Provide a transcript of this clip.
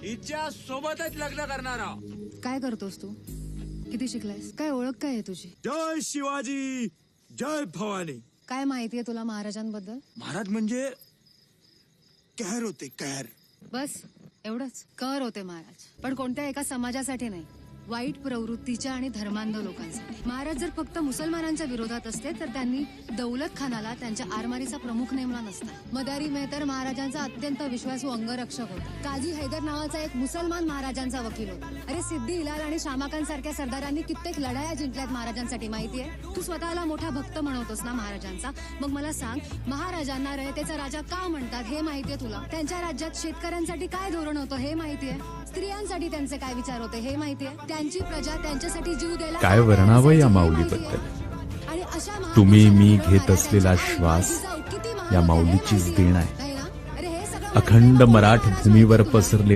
हिच्या सोबतच लग्न करणार आहोत. काय करतोस तू? किती शिकलायस? काय ओळख काय आहे तुझी? जय शिवाजी, जय भवानी. काय माहितीये तुला महाराजांबद्दल? महाराज म्हणजे कहर होते, कहर. बस एवढंच. कर होते महाराज, पण कोणत्या एका समाजासाठी नाही, वाईट प्रवृत्तीच्या आणि धर्मांध लोकांसाठी. महाराज जर फक्त मुसलमानांच्या विरोधात असते तर त्यांनी दौलत खानाला त्यांच्या आरमारीचा प्रमुख नेमला नसता. मदारी मेहतर महाराजांचा अत्यंत विश्वासू अंगरक्षक होता. काझी हैदर नावाचा एक मुसलमान महाराजांचा वकील होता. अरे सिद्धी हिलाल आणि शामाखान सारख्या सरदारांनी कित्येक लढाया जिंकल्यात महाराजांसाठी, माहितीये? तू स्वतःला मोठा भक्त म्हणवतोस ना महाराजांचा, मग मला सांग, महाराजांना रयतेचा राजा का म्हणतात हे माहितीये तुला? त्यांच्या राज्यात शेतकऱ्यांसाठी काय धोरण होतं हे माहितीये? स्त्रियांसाठी त्यांचे काय विचार होते हे माहितीये? त्यांची प्रजा त्यांच्यासाठी जीव द्यायला काय वर्णावं या माऊलीबद्दल. तुम्ही मी घेत असलेला श्वास या माऊलीचीच देण आहे. अखंड मराठ भूमीवर पसरले